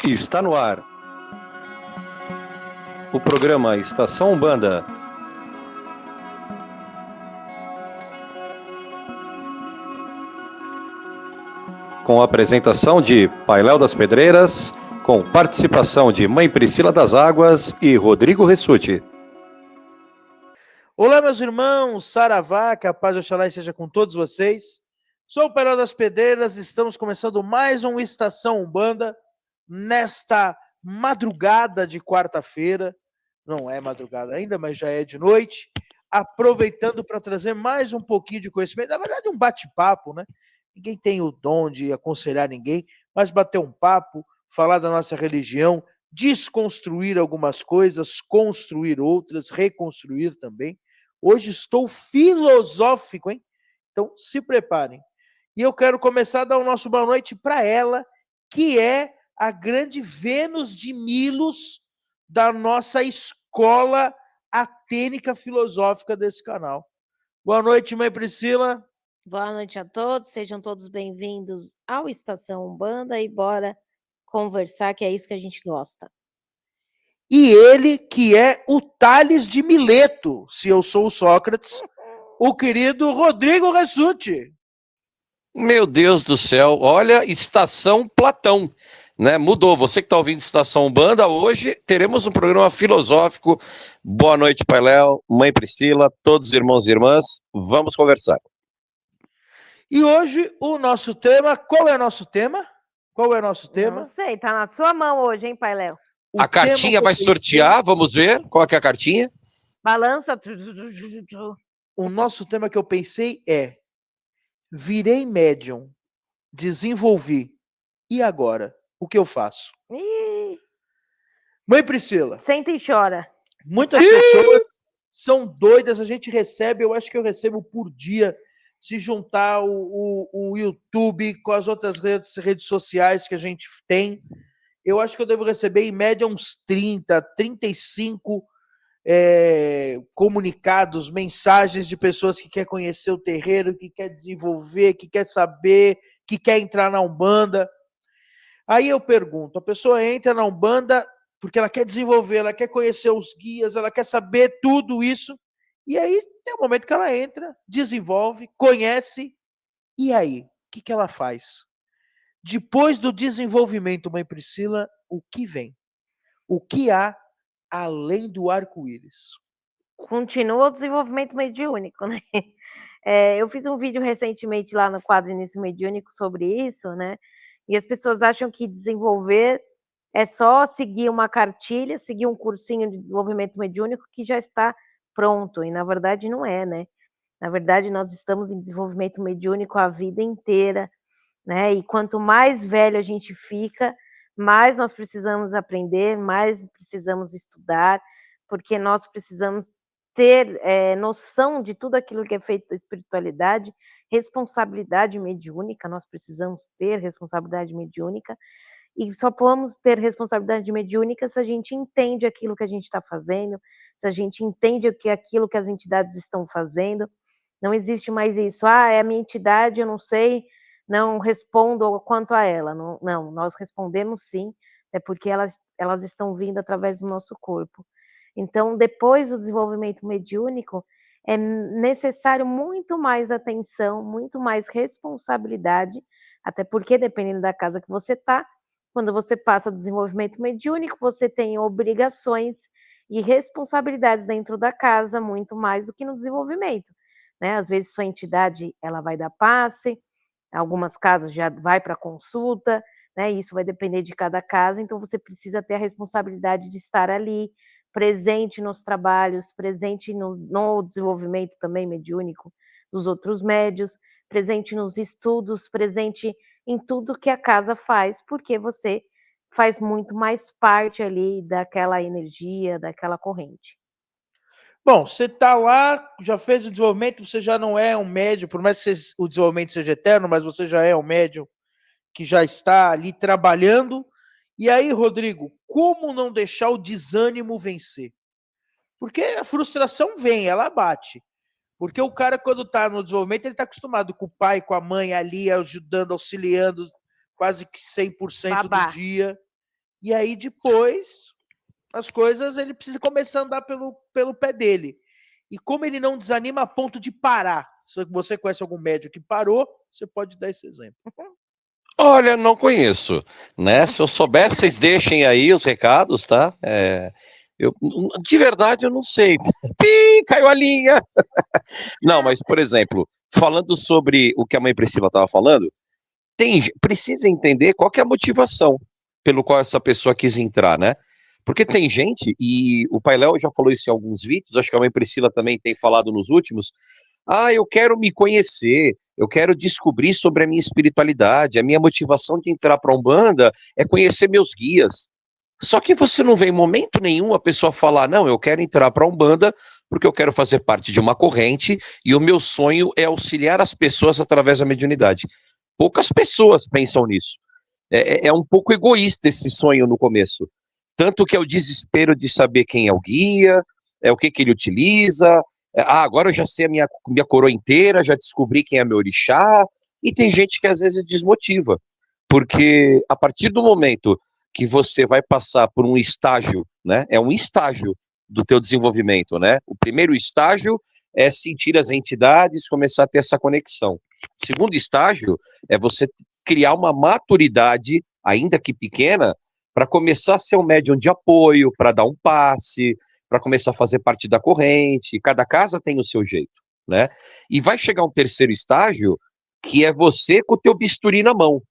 Está no ar o programa Estação Umbanda. Com a apresentação de Pailéu das Pedreiras, com participação de Mãe Priscila das Águas e Rodrigo Ressuti. Olá, meus irmãos, saravá, que a paz de Oxalá esteja com todos vocês. Sou o Pailéu das Pedreiras, estamos começando mais um Estação Umbanda, nesta madrugada de quarta-feira, não é madrugada ainda, mas já é de noite, aproveitando para trazer mais um pouquinho de conhecimento, na verdade um bate-papo, né? Ninguém tem o dom de aconselhar ninguém, mas bater um papo, falar da nossa religião, desconstruir algumas coisas, construir outras, reconstruir também. Hoje estou filosófico, hein? Então se preparem. E eu quero começar a dar o nosso boa noite para ela, que é a grande Vênus de Milos da nossa escola atênica filosófica desse canal. Boa noite, Mãe Priscila. Boa noite a todos, sejam todos bem-vindos ao Estação Umbanda e bora conversar, que é isso que a gente gosta. E ele, que é o Tales de Mileto, se eu sou o Sócrates, o querido Rodrigo Ressuti. Meu Deus do céu, olha, Estação Platão, né? Mudou. Você que está ouvindo Estação Umbanda, hoje teremos um programa filosófico. Boa noite, Pailéu, Mãe Priscila, todos os irmãos e irmãs, vamos conversar. E hoje o nosso tema, qual é o nosso tema? Qual é o nosso tema? Não sei, tá na sua mão hoje, hein, Pailéu? A cartinha vai sortear, vamos ver qual que é a cartinha? Balança. O nosso tema que eu pensei é: virei médium, desenvolvi, e agora? O que eu faço? Ih, Mãe Priscila, senta e chora. muitas pessoas são doidas, a gente recebe, eu acho que eu recebo por dia, se juntar o YouTube com as outras redes sociais que a gente tem, eu acho que eu devo receber em média uns 30, 35 comunicados, mensagens de pessoas que querem conhecer o terreiro, que quer desenvolver, que quer saber, que quer entrar na Umbanda. Aí eu pergunto, a pessoa entra na Umbanda porque ela quer desenvolver, ela quer conhecer os guias, ela quer saber tudo isso, e aí tem um momento que ela entra, desenvolve, conhece, e aí? O que ela faz? Depois do desenvolvimento, Mãe Priscila, o que vem? O que há além do arco-íris? Continua o desenvolvimento mediúnico, né? Eu fiz um vídeo recentemente lá no quadro Início Mediúnico sobre isso, né? E as pessoas acham que desenvolver é só seguir uma cartilha, seguir um cursinho de desenvolvimento mediúnico que já está pronto, e na verdade não é, né? Na verdade nós estamos em desenvolvimento mediúnico a vida inteira, né? E quanto mais velho a gente fica, mais nós precisamos aprender, mais precisamos estudar, porque nós precisamos ter noção de tudo aquilo que é feito da espiritualidade, responsabilidade mediúnica, nós precisamos ter responsabilidade mediúnica, e só podemos ter responsabilidade mediúnica se a gente entende aquilo que a gente está fazendo, se a gente entende o que é aquilo que as entidades estão fazendo. Não existe mais isso, é a minha entidade, eu não sei, não respondo quanto a ela. Não, não, nós respondemos sim, é porque elas estão vindo através do nosso corpo. Então, depois do desenvolvimento mediúnico, é necessário muito mais atenção, muito mais responsabilidade, até porque, dependendo da casa que você está, quando você passa do desenvolvimento mediúnico, você tem obrigações e responsabilidades dentro da casa, muito mais do que no desenvolvimento, né? Às vezes sua entidade ela vai dar passe, algumas casas já vai para consulta, né? Isso vai depender de cada casa, então você precisa ter a responsabilidade de estar ali, presente nos trabalhos, presente no desenvolvimento também mediúnico dos outros médios, presente nos estudos, presente em tudo que a casa faz, porque você faz muito mais parte ali daquela energia, daquela corrente. Bom, você está lá, já fez o desenvolvimento, você já não é um médium, por mais que o desenvolvimento seja eterno, mas você já é um médium que já está ali trabalhando. E aí, Rodrigo, como não deixar o desânimo vencer? Porque a frustração vem, ela bate. Porque o cara, quando está no desenvolvimento, ele está acostumado com o pai, com a mãe ali, ajudando, auxiliando, quase que 100% Babá. do dia. e aí depois as coisas, ele precisa começar a andar pelo pé dele. E como ele não desanima a ponto de parar, se você conhece algum médico que parou, você pode dar esse exemplo. Olha, não conheço, né? Se eu souber, vocês deixem aí os recados, tá? De verdade, eu não sei. Pi, caiu a linha! Não, mas, por exemplo, falando sobre o que a mãe Priscila estava falando, precisa entender qual que é a motivação pelo qual essa pessoa quis entrar, né? Porque tem gente, e o Pai Léo já falou isso em alguns vídeos, acho que a mãe Priscila também tem falado nos últimos, eu quero me conhecer, eu quero descobrir sobre a minha espiritualidade, a minha motivação de entrar para a Umbanda é conhecer meus guias. Só que você não vê em momento nenhum a pessoa falar, não, eu quero entrar para a Umbanda porque eu quero fazer parte de uma corrente e o meu sonho é auxiliar as pessoas através da mediunidade. Poucas pessoas pensam nisso. É um pouco egoísta esse sonho no começo. Tanto que é o desespero de saber quem é o guia, o que ele utiliza. Agora eu já sei a minha coroa inteira, já descobri quem é meu orixá. E tem gente que às vezes desmotiva. Porque a partir do momento que você vai passar por um estágio, né? É um estágio do teu desenvolvimento, né? O primeiro estágio é sentir as entidades, começar a ter essa conexão. O segundo estágio é você criar uma maturidade, ainda que pequena, para começar a ser um médium de apoio, para dar um passe, para começar a fazer parte da corrente. Cada casa tem o seu jeito, né? E vai chegar um terceiro estágio, que é você com o teu bisturi na mão.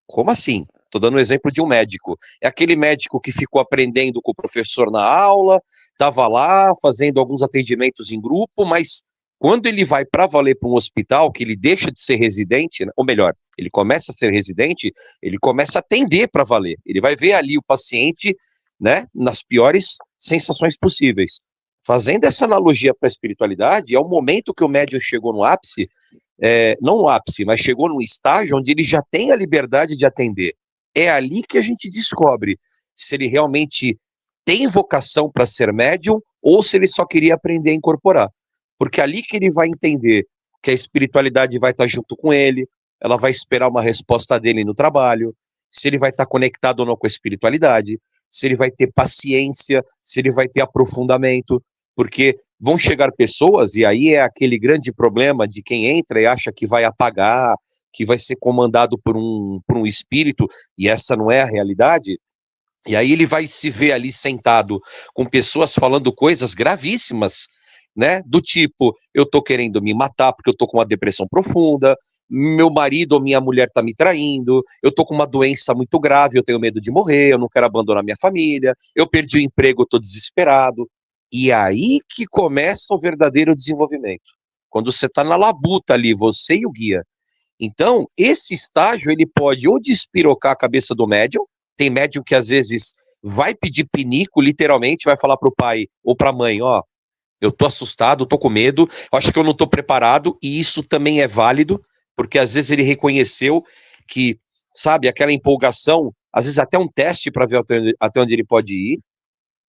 Como assim? Estou dando um exemplo de um médico. É aquele médico que ficou aprendendo com o professor na aula, estava lá fazendo alguns atendimentos em grupo, mas quando ele vai para valer para um hospital, que ele deixa de ser residente, né, ou melhor, ele começa a ser residente, ele começa a atender para valer. Ele vai ver ali o paciente, né, nas piores sensações possíveis. Fazendo essa analogia para a espiritualidade, é o momento que o médium chegou no ápice, não no ápice, mas chegou num estágio onde ele já tem a liberdade de atender. É ali que a gente descobre se ele realmente tem vocação para ser médium ou se ele só queria aprender a incorporar. Porque é ali que ele vai entender que a espiritualidade vai estar junto com ele, ela vai esperar uma resposta dele no trabalho, se ele vai estar conectado ou não com a espiritualidade, se ele vai ter paciência, se ele vai ter aprofundamento, porque vão chegar pessoas, e aí é aquele grande problema de quem entra e acha que vai apagar, que vai ser comandado por um espírito, e essa não é a realidade. E aí ele vai se ver ali sentado com pessoas falando coisas gravíssimas, né? Do tipo, eu tô querendo me matar porque eu tô com uma depressão profunda, meu marido ou minha mulher tá me traindo, eu tô com uma doença muito grave, eu tenho medo de morrer, eu não quero abandonar minha família, eu perdi o emprego, eu tô desesperado. E aí que começa o verdadeiro desenvolvimento. Quando você tá na labuta ali, você e o guia. Então, esse estágio, ele pode ou despirocar a cabeça do médium, tem médium que às vezes vai pedir pinico, literalmente, vai falar para o pai ou para a mãe, ó, eu tô assustado, tô com medo, acho que eu não tô preparado, e isso também é válido, porque às vezes ele reconheceu que, sabe, aquela empolgação, às vezes até um teste para ver até onde ele pode ir.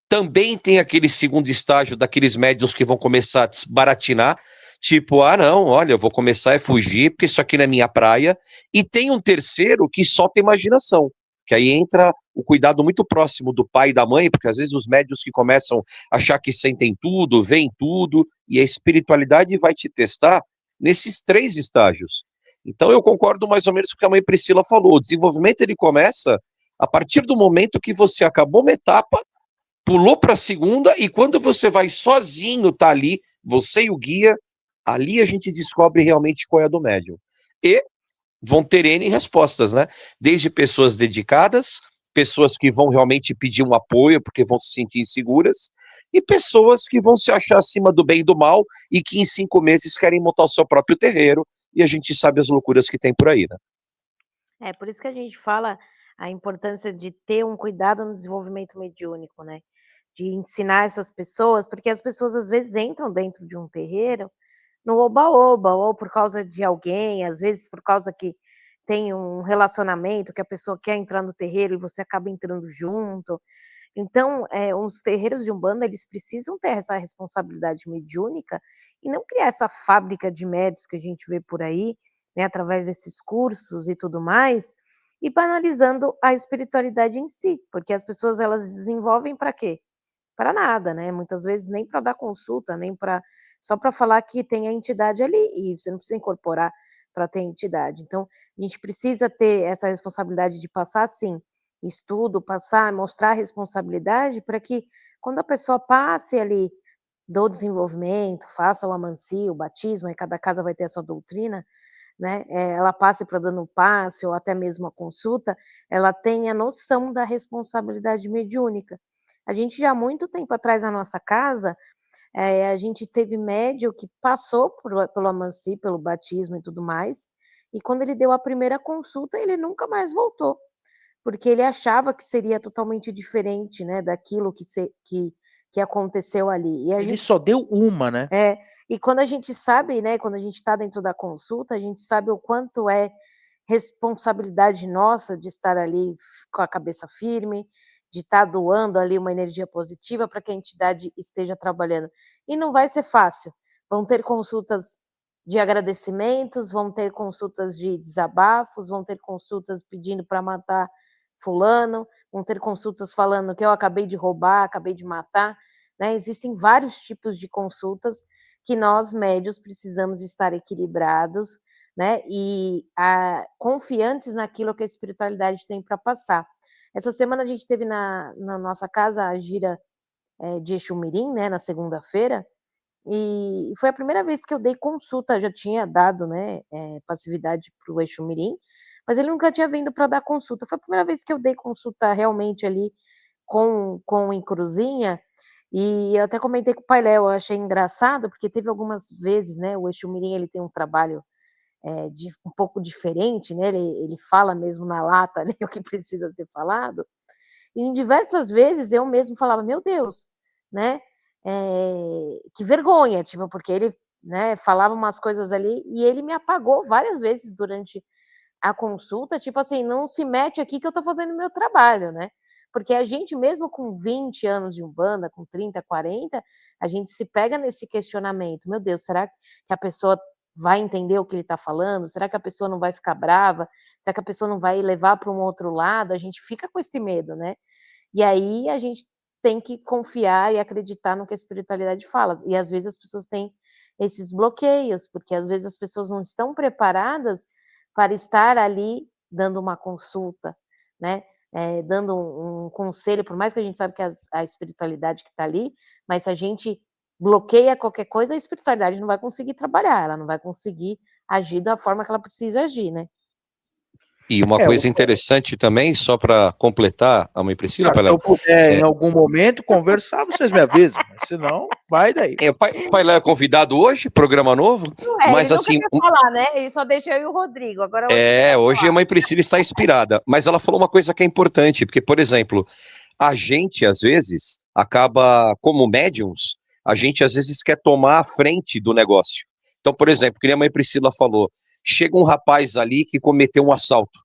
Também tem aquele segundo estágio daqueles médiums que vão começar a desbaratinar, tipo, não, olha, eu vou começar a fugir, porque isso aqui não é minha praia. E tem um terceiro que solta imaginação, que aí entra o cuidado muito próximo do pai e da mãe, porque às vezes os médios que começam a achar que sentem tudo, veem tudo, e a espiritualidade vai te testar nesses três estágios. Então eu concordo mais ou menos com o que a mãe Priscila falou, o desenvolvimento ele começa a partir do momento que você acabou uma etapa, pulou para a segunda, e quando você vai sozinho, tá ali, você e o guia, ali a gente descobre realmente qual é a do médium. E vão ter N respostas, né? Desde pessoas dedicadas, pessoas que vão realmente pedir um apoio porque vão se sentir inseguras, e pessoas que vão se achar acima do bem e do mal e que em 5 meses querem montar o seu próprio terreiro, e a gente sabe as loucuras que tem por aí, né? É por isso que a gente fala a importância de ter um cuidado no desenvolvimento mediúnico, né? De ensinar essas pessoas, porque as pessoas às vezes entram dentro de um terreiro no oba-oba, ou por causa de alguém, às vezes por causa que tem um relacionamento que a pessoa quer entrar no terreiro e você acaba entrando junto. Então, os terreiros de Umbanda, eles precisam ter essa responsabilidade mediúnica e não criar essa fábrica de médios que a gente vê por aí, né, através desses cursos e tudo mais, e banalizando a espiritualidade em si, porque as pessoas elas desenvolvem para quê? Para nada, né? Muitas vezes nem para dar consulta, nem para só para falar que tem a entidade ali e você não precisa incorporar para ter entidade. Então, a gente precisa ter essa responsabilidade de passar, sim, estudo, passar, mostrar responsabilidade para que quando a pessoa passe ali do desenvolvimento, faça o amancio, o batismo, aí cada casa vai ter a sua doutrina, né? Ela passe para dando um passe ou até mesmo a consulta, ela tenha noção da responsabilidade mediúnica. A gente já há muito tempo atrás na nossa casa, a gente teve médium que passou pelo amancio, pelo batismo e tudo mais, e quando ele deu a primeira consulta, ele nunca mais voltou, porque ele achava que seria totalmente diferente, né, daquilo que aconteceu ali. E a Ele gente só deu uma, né? e quando a gente sabe, né, quando a gente está dentro da consulta, a gente sabe o quanto é responsabilidade nossa de estar ali com a cabeça firme, de estar doando ali uma energia positiva para que a entidade esteja trabalhando. E não vai ser fácil. Vão ter consultas de agradecimentos, vão ter consultas de desabafos, vão ter consultas pedindo para matar fulano, vão ter consultas falando que eu acabei de roubar, acabei de matar, né? Existem vários tipos de consultas que nós médios precisamos estar equilibrados, né? E confiantes naquilo que a espiritualidade tem para passar. Essa semana a gente teve na nossa casa a gira de Exu Mirim, né? Na segunda-feira, e foi a primeira vez que eu dei consulta, já tinha dado, né, passividade para o Exu Mirim, mas ele nunca tinha vindo para dar consulta. Foi a primeira vez que eu dei consulta realmente ali com o Encruzinha, e eu até comentei com o Painel, eu achei engraçado, porque teve algumas vezes, né, o Exu Mirim ele tem um trabalho um pouco diferente, né, ele fala mesmo na lata ali o que precisa ser falado, e em diversas vezes eu mesmo falava: "Meu Deus", né, que vergonha, tipo, porque ele, né, falava umas coisas ali e ele me apagou várias vezes durante a consulta, tipo assim: "Não se mete aqui que eu tô fazendo o meu trabalho", né. Porque a gente mesmo com 20 anos de umbanda, com 30, 40, a gente se pega nesse questionamento: "Meu Deus, será que a pessoa vai entender o que ele está falando? Será que a pessoa não vai ficar brava? Será que a pessoa não vai levar para um outro lado?" A gente fica com esse medo, né. E aí a gente tem que confiar e acreditar no que a espiritualidade fala. E às vezes as pessoas têm esses bloqueios, porque às vezes as pessoas não estão preparadas para estar ali dando uma consulta, né, dando um conselho, por mais que a gente sabe que a espiritualidade que está ali, mas se a gente bloqueia qualquer coisa, a espiritualidade não vai conseguir trabalhar, ela não vai conseguir agir da forma que ela precisa agir, né. E uma É, coisa interessante também, só para completar a mãe Priscila, se Painel, eu puder em é, algum momento conversar, vocês me avisam, mas senão, vai daí. o Painel é convidado hoje, programa novo, Não ele mas nunca assim, quer falar, né, ele só deixa eu e o Rodrigo, agora hoje ele quer hoje a falar. mãe Priscila está inspirada, mas ela falou uma coisa que é importante, porque, por exemplo, a gente, às vezes, acaba, como médiums, a gente, às vezes, quer tomar a frente do negócio. Então, por exemplo, que nem a mãe Priscila falou, chega um rapaz ali que cometeu um assalto.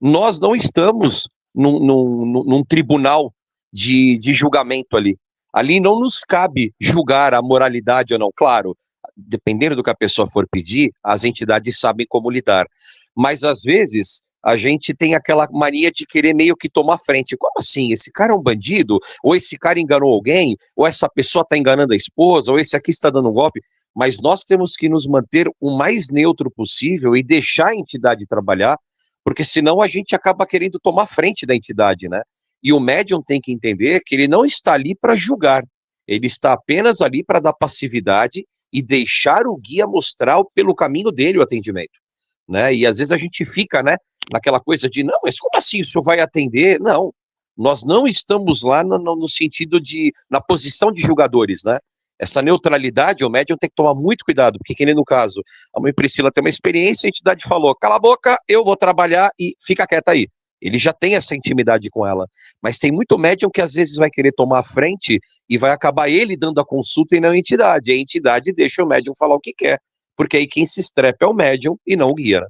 Nós não estamos num tribunal de julgamento ali. Ali não nos cabe julgar a moralidade ou não. Claro, dependendo do que a pessoa for pedir, as entidades sabem como lidar. Mas, às vezes, a gente tem aquela mania de querer meio que tomar frente. Como assim? Esse cara é um bandido? Ou esse cara enganou alguém? Ou essa pessoa está enganando a esposa? Ou esse aqui está dando um golpe? Mas nós temos que nos manter o mais neutro possível e deixar a entidade trabalhar, porque senão a gente acaba querendo tomar frente da entidade, né? E o médium tem que entender que ele não está ali para julgar, ele está apenas ali para dar passividade e deixar o guia mostrar pelo caminho dele o atendimento, né? E às vezes a gente fica, né, naquela coisa de, não, mas como assim o senhor vai atender? Não, nós não estamos lá no sentido de, na posição de julgadores, né? Essa neutralidade, o médium tem que tomar muito cuidado, porque que nem no caso, a mãe Priscila tem uma experiência, a entidade falou, cala a boca, eu vou trabalhar e fica quieta aí. Ele já tem essa intimidade com ela. Mas tem muito médium que às vezes vai querer tomar a frente e vai acabar ele dando a consulta e não a entidade. A entidade deixa o médium falar o que quer. Porque aí quem se estrepa é o médium e não o guia, né?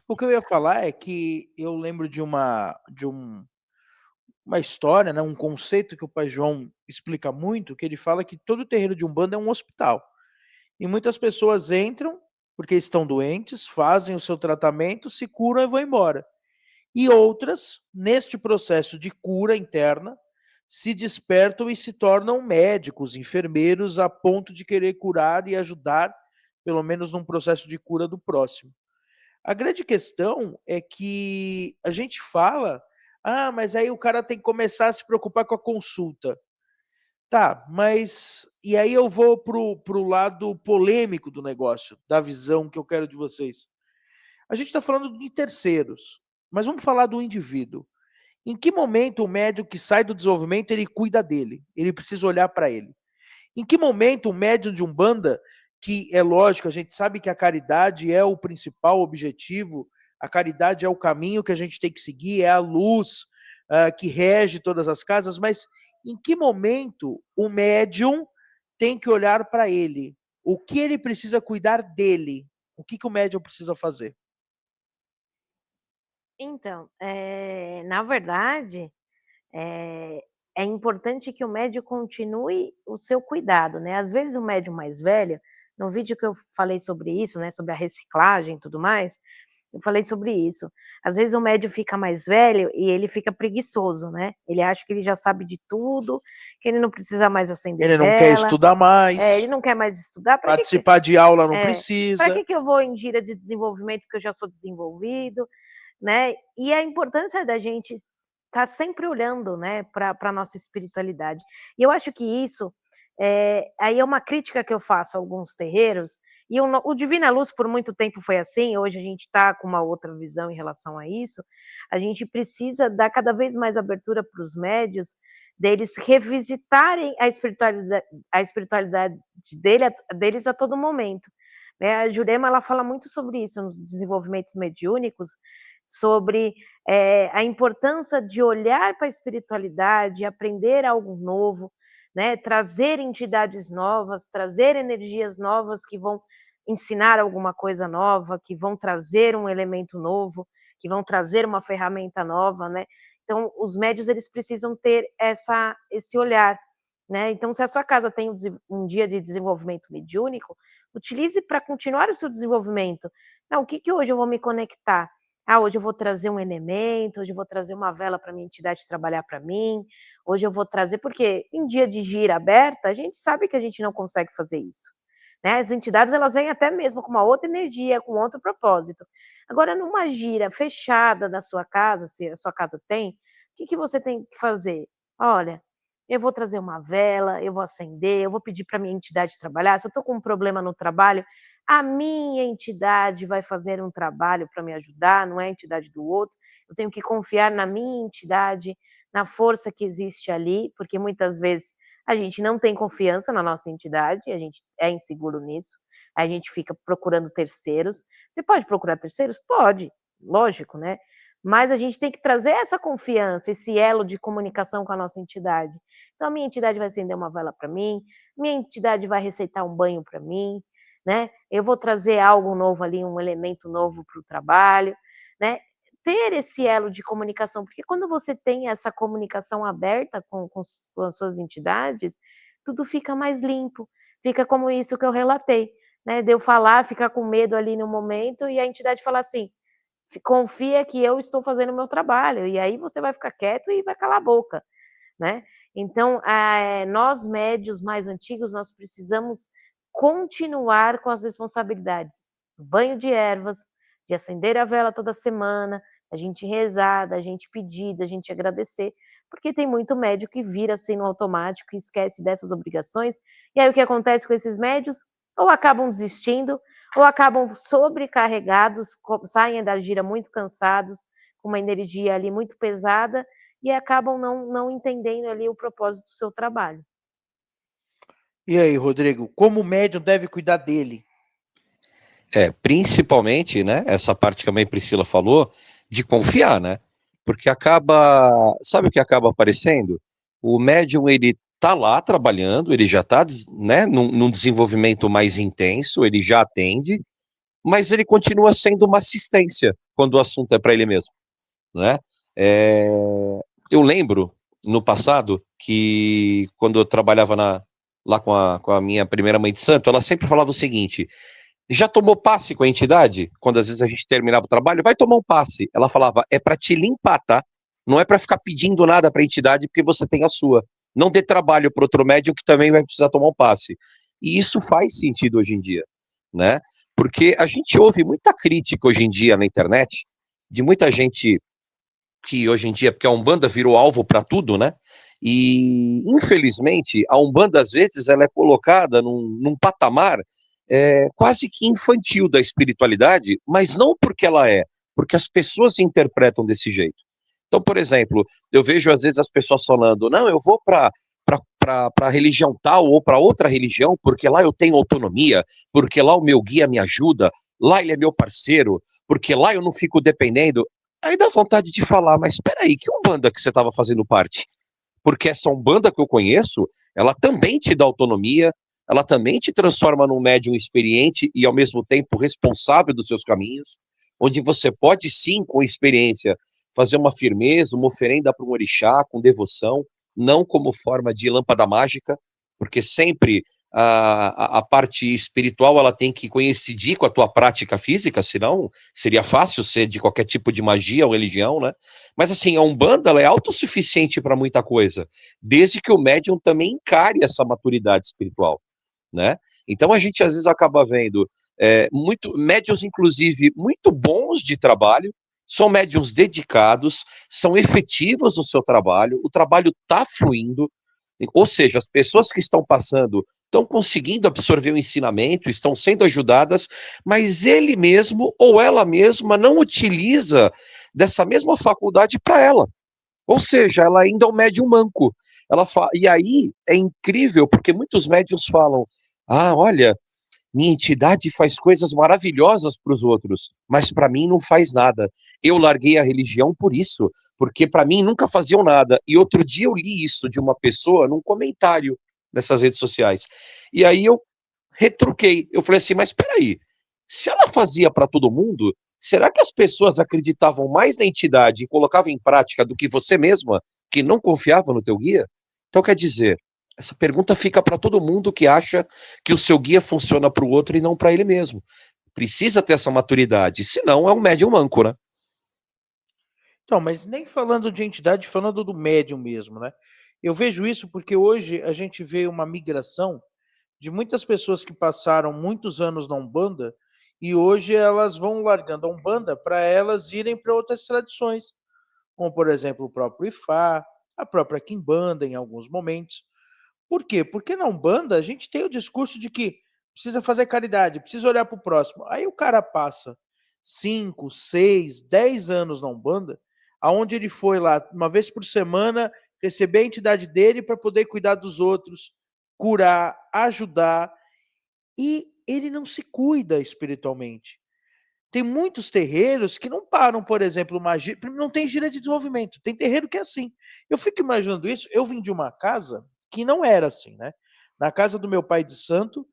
O que eu ia falar é que eu lembro de uma história, né, um conceito que o Pai João explica muito, que ele fala que todo terreiro de Umbanda é um hospital. E muitas pessoas entram porque estão doentes, fazem o seu tratamento, se curam e vão embora. E outras, neste processo de cura interna, se despertam e se tornam médicos, enfermeiros, a ponto de querer curar e ajudar, pelo menos num processo de cura do próximo. A grande questão é que a gente fala, mas aí o cara tem que começar a se preocupar com a consulta. Tá, mas e aí eu vou pro lado polêmico do negócio, da visão que eu quero de vocês. A gente está falando de terceiros, mas vamos falar do indivíduo. Em que momento o médium que sai do desenvolvimento ele cuida dele? Ele precisa olhar para ele. Em que momento o médium de Umbanda, que é lógico, a gente sabe que a caridade é o principal objetivo, a caridade é o caminho que a gente tem que seguir, é a luz que rege todas as casas, mas em que momento o médium tem que olhar para ele? O que ele precisa cuidar dele? O que o médium precisa fazer? Então, na verdade, é é importante que o médium continue o seu cuidado, né. Às vezes o médium mais velho, no vídeo que eu falei sobre isso, né, sobre a reciclagem e tudo mais, eu falei sobre isso. Às vezes o médium fica mais velho e ele fica preguiçoso, né. Ele acha que ele já sabe de tudo, que ele não precisa mais acender Ele não quer vela, estudar ele mais, não quer mais estudar, para que participar de aula não para precisa. que eu vou em gira de desenvolvimento, porque eu já sou desenvolvido, né. E a importância da gente estar sempre olhando, né, para a nossa espiritualidade. E eu acho que isso, aí é uma crítica que eu faço a alguns terreiros, e o Divina Luz por muito tempo foi assim, hoje a gente está com uma outra visão em relação a isso. A gente precisa dar cada vez mais abertura para os médios, deles revisitarem a espiritualidade deles a todo momento, né. A Jurema, ela fala muito sobre isso nos desenvolvimentos mediúnicos, sobre, a importância de olhar para a espiritualidade, aprender algo novo, né, trazer entidades novas, trazer energias novas que vão ensinar alguma coisa nova, que vão trazer um elemento novo, que vão trazer uma ferramenta nova, né. Então os médios, eles precisam ter esse olhar, né. Então se a sua casa tem um dia de desenvolvimento mediúnico, utilize para continuar o seu desenvolvimento. Não, o que que hoje eu vou me conectar? Hoje eu vou trazer um elemento, hoje eu vou trazer uma vela para minha entidade trabalhar para mim, hoje eu vou trazer porque em dia de gira aberta, a gente sabe que a gente não consegue fazer isso, né, as entidades, elas vêm até mesmo com uma outra energia, com outro propósito. Agora numa gira fechada da sua casa, se a sua casa tem, o que que você tem que fazer? Olha, eu vou trazer uma vela, eu vou acender, eu vou pedir para minha entidade trabalhar, se eu estou com um problema no trabalho, a minha entidade vai fazer um trabalho para me ajudar, não é a entidade do outro. Eu tenho que confiar na minha entidade, na força que existe ali, porque muitas vezes a gente não tem confiança na nossa entidade, a gente é inseguro nisso, a gente fica procurando terceiros. Você pode procurar terceiros? Pode, lógico, né? Mas a gente tem que trazer essa confiança, esse elo de comunicação com a nossa entidade. Então, a minha entidade vai acender uma vela para mim, minha entidade vai receitar um banho para mim, né? Eu vou trazer algo novo ali, um elemento novo para o trabalho, né? Ter esse elo de comunicação, porque quando você tem essa comunicação aberta com as suas entidades, tudo fica mais limpo, fica como isso que eu relatei, né? De eu falar, ficar com medo ali no momento e a entidade falar assim: confia que eu estou fazendo o meu trabalho, e aí você vai ficar quieto e vai calar a boca, né? Então, nós médios mais antigos, nós precisamos continuar com as responsabilidades do banho de ervas, de acender a vela toda semana, da gente rezar, da gente pedir, da gente agradecer, porque tem muito médio que vira assim no automático e esquece dessas obrigações. E aí o que acontece com esses médios? Ou acabam desistindo, ou acabam sobrecarregados, saem da gira muito cansados, com uma energia ali muito pesada, e acabam não entendendo ali o propósito do seu trabalho. E aí, Rodrigo, como o médium deve cuidar dele? Principalmente, né, essa parte que a mãe Priscila falou, de confiar, né? Porque acaba, sabe o que acaba aparecendo? O médium, ele tá lá trabalhando, ele já tá, né, num desenvolvimento mais intenso, ele já atende, mas ele continua sendo uma assistência quando o assunto é para ele mesmo, né? É, eu lembro, no passado, que quando eu trabalhava lá com a minha primeira mãe de santo, ela sempre falava o seguinte: Já tomou passe com a entidade? Quando às vezes a gente terminava o trabalho, vai tomar um passe. Ela falava, é para te limpar, tá? Não é para ficar pedindo nada para a entidade porque você tem a sua. Não dê trabalho para outro médium que também vai precisar tomar um passe. E isso faz sentido hoje em dia, né? Porque a gente ouve muita crítica hoje em dia na internet, de muita gente que hoje em dia, porque a Umbanda virou alvo para tudo, né? E, infelizmente, a Umbanda, às vezes, ela é colocada num patamar quase que infantil da espiritualidade, mas não porque ela é, porque as pessoas interpretam desse jeito. Então, por exemplo, eu vejo às vezes as pessoas falando, não, eu vou para religião tal ou para outra religião, porque lá eu tenho autonomia, porque lá o meu guia me ajuda, lá ele é meu parceiro, porque lá eu não fico dependendo. Aí dá vontade de falar, mas espera aí, que Umbanda que você estava fazendo parte? Porque essa Umbanda que eu conheço, ela também te dá autonomia, ela também te transforma num médium experiente e ao mesmo tempo responsável dos seus caminhos, onde você pode sim, com experiência, fazer uma firmeza, uma oferenda para um orixá, com devoção, não como forma de lâmpada mágica, porque sempre a parte espiritual ela tem que coincidir com a tua prática física, senão seria fácil ser de qualquer tipo de magia ou religião, né? Mas assim, a Umbanda ela é autossuficiente para muita coisa, desde que o médium também encare essa maturidade espiritual, né? Então a gente às vezes acaba vendo médiums, inclusive, muito bons de trabalho, são médiums dedicados, são efetivos no seu trabalho, o trabalho está fluindo, ou seja, as pessoas que estão passando estão conseguindo absorver o ensinamento, estão sendo ajudadas, mas ele mesmo ou ela mesma não utiliza dessa mesma faculdade para ela. Ou seja, ela ainda é um médium manco. E aí é incrível, porque muitos médiums falam: ah, olha, minha entidade faz coisas maravilhosas para os outros, mas para mim não faz nada. Eu larguei a religião por isso, porque para mim nunca faziam nada. E outro dia eu li isso de uma pessoa num comentário nessas redes sociais. E aí eu retruquei. Eu falei assim, mas espera aí, se ela fazia para todo mundo, será que as pessoas acreditavam mais na entidade e colocavam em prática do que você mesma, que não confiava no teu guia? Então quer dizer, essa pergunta fica para todo mundo que acha que o seu guia funciona para o outro e não para ele mesmo. Precisa ter essa maturidade, senão é um médium manco, né? Então, mas nem falando de entidade, falando do médium mesmo, né? Eu vejo isso porque hoje a gente vê uma migração de muitas pessoas que passaram muitos anos na Umbanda e hoje elas vão largando a Umbanda para elas irem para outras tradições, como por exemplo o próprio Ifá, a própria Quimbanda em alguns momentos. Por quê? Porque na Umbanda a gente tem o discurso de que precisa fazer caridade, precisa olhar para o próximo. Aí o cara passa 5, 6, 10 anos na Umbanda, aonde ele foi lá uma vez por semana receber a entidade dele para poder cuidar dos outros, curar, ajudar, e ele não se cuida espiritualmente. Tem muitos terreiros que não param, por exemplo, uma gira, não tem gira de desenvolvimento. Tem terreiro que é assim. Eu fico imaginando isso. Eu vim de uma casa que não era assim, né? Na casa do meu pai de santo,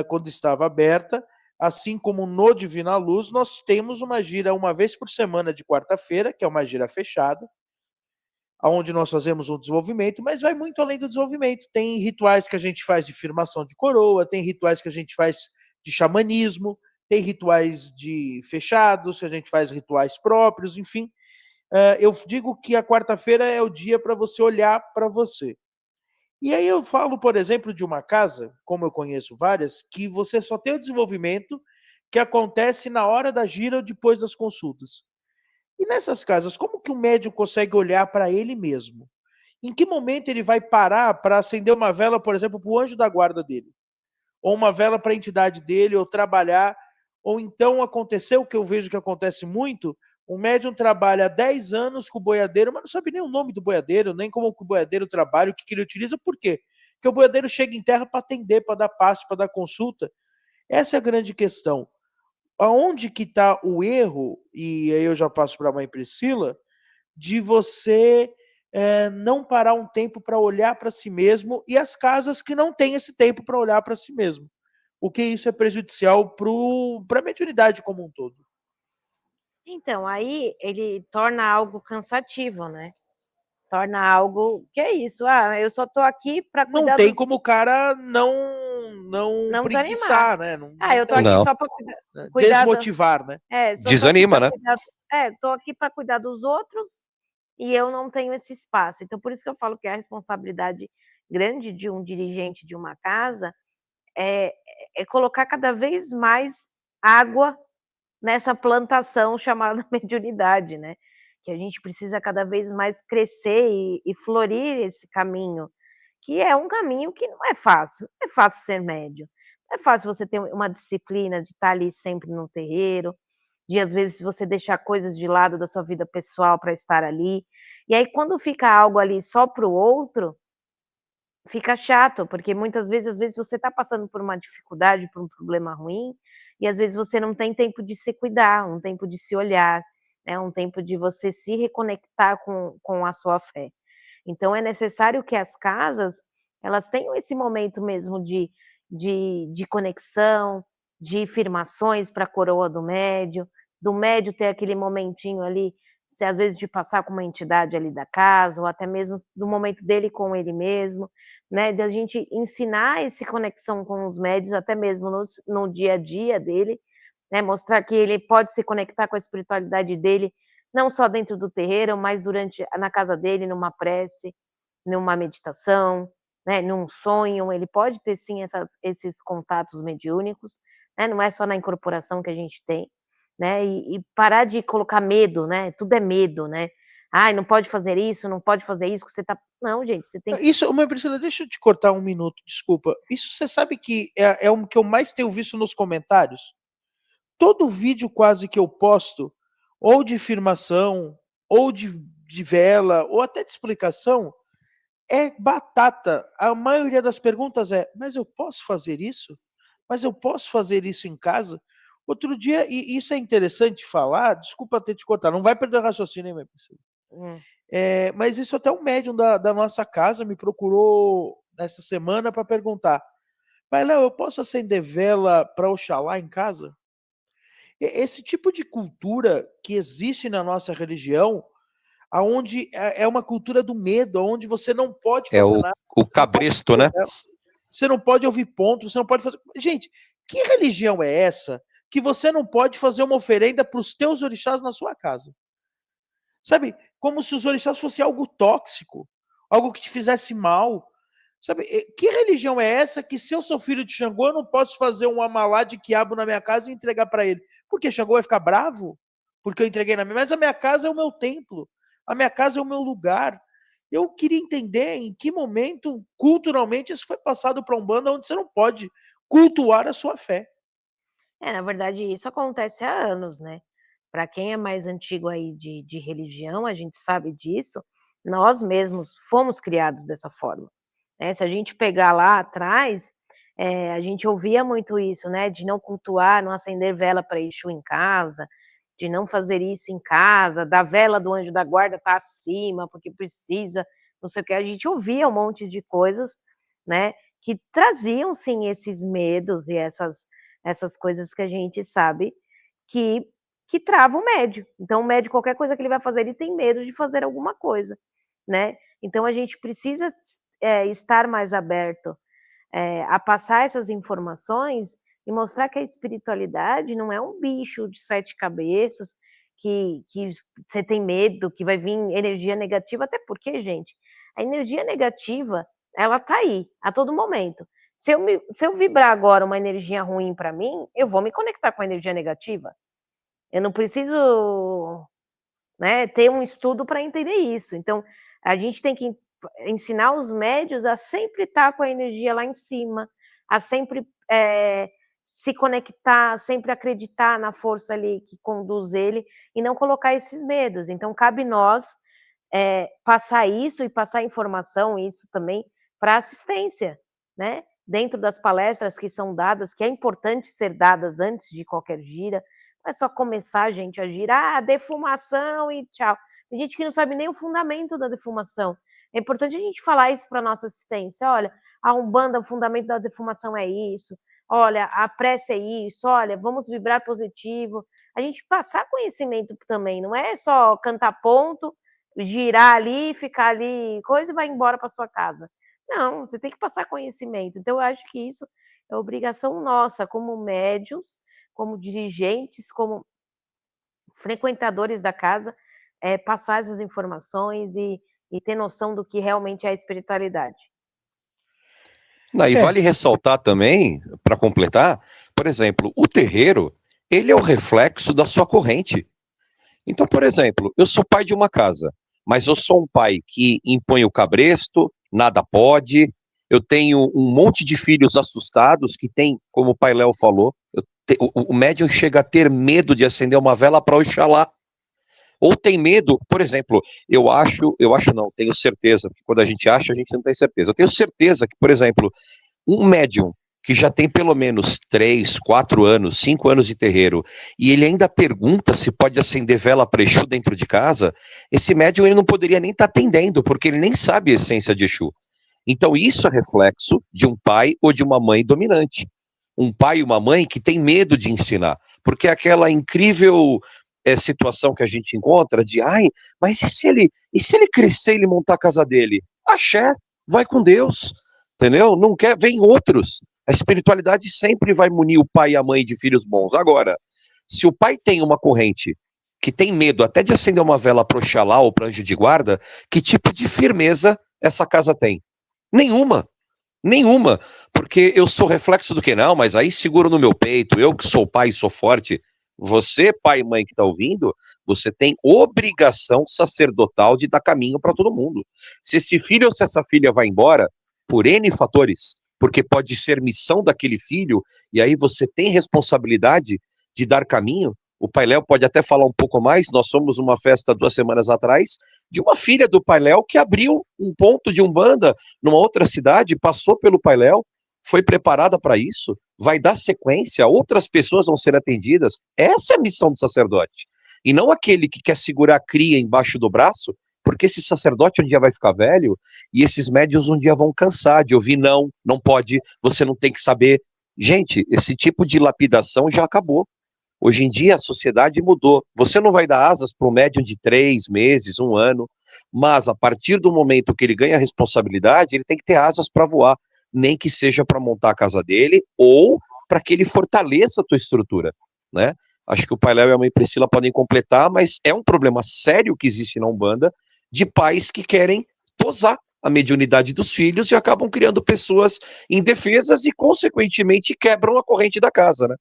quando estava aberta, assim como no Divina Luz, nós temos uma gira uma vez por semana de quarta-feira, que é uma gira fechada, onde nós fazemos um desenvolvimento, mas vai muito além do desenvolvimento. Tem rituais que a gente faz de firmação de coroa, tem rituais que a gente faz de xamanismo, tem rituais de fechados, que a gente faz rituais próprios, enfim. Eu digo que a quarta-feira é o dia para você olhar para você. E aí eu falo, por exemplo, de uma casa, como eu conheço várias, que você só tem o desenvolvimento que acontece na hora da gira ou depois das consultas. E nessas casas, como que o médium consegue olhar para ele mesmo? Em que momento ele vai parar para acender uma vela, por exemplo, para o anjo da guarda dele? Ou uma vela para a entidade dele, ou trabalhar. Ou então aconteceu o que eu vejo que acontece muito, o médium trabalha há 10 anos com o boiadeiro, mas não sabe nem o nome do boiadeiro, nem como o boiadeiro trabalha, o que ele utiliza, por quê? Porque o boiadeiro chega em terra para atender, para dar passe, para dar consulta. Essa é a grande questão. Aonde que está o erro, e aí eu já passo para a mãe Priscila, de você não parar um tempo para olhar para si mesmo e as casas que não têm esse tempo para olhar para si mesmo. O que isso é prejudicial para a mediunidade como um todo. Então, aí ele torna algo cansativo, né? Torna algo que é isso. Ah, eu só tô aqui para Não cuidar tem dos. como o cara Não preguiçar, né? eu tô aqui Não. só para né? cuidar Desmotivar, né? Desanima, né? Tô aqui para cuidar dos outros e eu não tenho esse espaço. Então, por isso que eu falo que a responsabilidade grande de um dirigente de uma casa é colocar cada vez mais água nessa plantação chamada mediunidade, né? Que a gente precisa cada vez mais crescer e florir esse caminho, que é um caminho que não é fácil. Não é fácil ser médium. Não é fácil você ter uma disciplina de estar ali sempre no terreiro, de às vezes você deixar coisas de lado da sua vida pessoal para estar ali. E aí, quando fica algo ali só para o outro, fica chato, porque muitas vezes, às vezes você está passando por uma dificuldade, por um problema ruim, e às vezes você não tem tempo de se cuidar, um tempo de se olhar, né, um tempo de você se reconectar com a sua fé. Então é necessário que as casas, elas tenham esse momento mesmo de conexão, de firmações para a coroa do médio ter aquele momentinho ali, se às vezes de passar com uma entidade ali da casa, ou até mesmo do momento dele com ele mesmo, né, de a gente ensinar essa conexão com os médios, até mesmo no dia a dia dele, né, mostrar que ele pode se conectar com a espiritualidade dele, não só dentro do terreiro, mas na casa dele, numa prece, numa meditação, né, num sonho, ele pode ter sim esses contatos mediúnicos, né, não é só na incorporação que a gente tem, né, e parar de colocar medo, né, tudo é medo, né, ai, não pode fazer isso, não pode fazer isso, que você tá... Não, gente, você tem que... Isso, uma Priscila, deixa eu te cortar um minuto, desculpa. Isso você sabe que é o que eu mais tenho visto nos comentários? Todo vídeo quase que eu posto, ou de afirmação, ou de vela, ou até de explicação, é batata. A maioria das perguntas é, mas eu posso fazer isso? Mas eu posso fazer isso em casa? Outro dia, e isso é interessante falar, desculpa ter te cortado, não vai perder o raciocínio, hein, minha Priscila? Mas isso até um médium da nossa casa me procurou nessa semana para perguntar, pai Léo, eu posso acender vela para Oxalá em casa? Esse tipo de cultura que existe na nossa religião, aonde é uma cultura do medo, onde você não pode É fazer o, nada, o você não pode cabresto, acender né? vela, você não pode ouvir ponto, você não pode fazer... Gente, que religião é essa que você não pode fazer uma oferenda para os teus orixás na sua casa? Sabe, como se os orixás fossem algo tóxico, algo que te fizesse mal. Sabe, que religião é essa que se eu sou filho de Xangô, eu não posso fazer um amalá de quiabo na minha casa e entregar para ele? Porque Xangô vai ficar bravo? Porque eu entreguei na minha... Mas a minha casa é o meu templo, a minha casa é o meu lugar. Eu queria entender em que momento, culturalmente, isso foi passado para Umbanda, onde você não pode cultuar a sua fé. Na verdade, isso acontece há anos, né? Para quem é mais antigo aí de religião, a gente sabe disso, nós mesmos fomos criados dessa forma, né? Se a gente pegar lá atrás, a gente ouvia muito isso, né? De não cultuar, não acender vela para Exu em casa, de não fazer isso em casa, da vela do anjo da guarda tá acima, porque precisa, não sei o que. A gente ouvia um monte de coisas, né? Que traziam, sim, esses medos e essas coisas que a gente sabe que trava o médio. Então, o médio, qualquer coisa que ele vai fazer, ele tem medo de fazer alguma coisa, né? Então, a gente precisa estar mais aberto a passar essas informações e mostrar que a espiritualidade não é um bicho de 7 cabeças, que você tem medo, que vai vir energia negativa, até porque, gente, a energia negativa, ela tá aí, a todo momento. Se eu vibrar agora uma energia ruim para mim, eu vou me conectar com a energia negativa. Eu não preciso, né, ter um estudo para entender isso. Então, a gente tem que ensinar os médios a sempre estar com a energia lá em cima, a sempre se conectar, sempre acreditar na força ali que conduz ele e não colocar esses medos. Então, cabe nós passar isso e passar informação, isso também, para assistência, né? Dentro das palestras que são dadas, que é importante ser dadas antes de qualquer gira, não é só começar, gente, a girar, defumação e tchau. Tem gente que não sabe nem o fundamento da defumação. É importante a gente falar isso para nossa assistência. Olha, a Umbanda, o fundamento da defumação é isso. Olha, a prece é isso. Olha, vamos vibrar positivo. A gente passar conhecimento também, não é só cantar ponto, girar ali, ficar ali, coisa e vai embora para sua casa. Não, você tem que passar conhecimento. Então, eu acho que isso É obrigação nossa, como médiuns, como dirigentes, como frequentadores da casa, passar essas informações e ter noção do que realmente é a espiritualidade. E vale ressaltar também, para completar, por exemplo, o terreiro, ele é o reflexo da sua corrente. Então, por exemplo, eu sou pai de uma casa, mas eu sou um pai que impõe o cabresto, nada pode, eu tenho um monte de filhos assustados que tem, como o pai Léo falou, o médium chega a ter medo de acender uma vela para Oxalá. Ou tem medo, por exemplo, eu acho não, tenho certeza, porque quando a gente acha, a gente não tem certeza. Eu tenho certeza que, por exemplo, um médium que já tem pelo menos 3, 4 anos, 5 anos de terreiro, e ele ainda pergunta se pode acender vela para Exu dentro de casa, esse médium ele não poderia nem estar atendendo, porque ele nem sabe a essência de Exu. Então isso é reflexo de um pai ou de uma mãe dominante. Um pai e uma mãe que tem medo de ensinar, porque é aquela incrível situação que a gente encontra de, ai, mas e se ele crescer e ele montar a casa dele? Axé, vai com Deus, entendeu? Não quer, vem outros. A espiritualidade sempre vai munir o pai e a mãe de filhos bons. Agora, se o pai tem uma corrente que tem medo até de acender uma vela para Oxalá ou para anjo de guarda, que tipo de firmeza essa casa tem? Nenhuma. Nenhuma. Porque eu sou reflexo do que não, mas aí seguro no meu peito, eu que sou pai e sou forte. Você, pai e mãe que está ouvindo, você tem obrigação sacerdotal de dar caminho para todo mundo. Se esse filho ou se essa filha vai embora, por N fatores, porque pode ser missão daquele filho, e aí você tem responsabilidade de dar caminho. O Pai Léo pode até falar um pouco mais. Nós somos uma festa 2 semanas atrás de uma filha do Pai Léo que abriu um ponto de umbanda numa outra cidade, passou pelo Pai Léo, foi preparada para isso, vai dar sequência, outras pessoas vão ser atendidas. Essa é a missão do sacerdote. E não aquele que quer segurar a cria embaixo do braço, porque esse sacerdote um dia vai ficar velho e esses médiuns um dia vão cansar de ouvir não, não pode, você não tem que saber. Gente, esse tipo de lapidação já acabou. Hoje em dia a sociedade mudou. Você não vai dar asas para um médium de 3 meses, 1 ano, mas a partir do momento que ele ganha responsabilidade, ele tem que ter asas para voar, nem que seja para montar a casa dele ou para que ele fortaleça a tua estrutura, né? Acho que o Pai Léo e a Mãe Priscila podem completar, mas é um problema sério que existe na Umbanda de pais que querem posar a mediunidade dos filhos e acabam criando pessoas indefesas e, consequentemente, quebram a corrente da casa, né?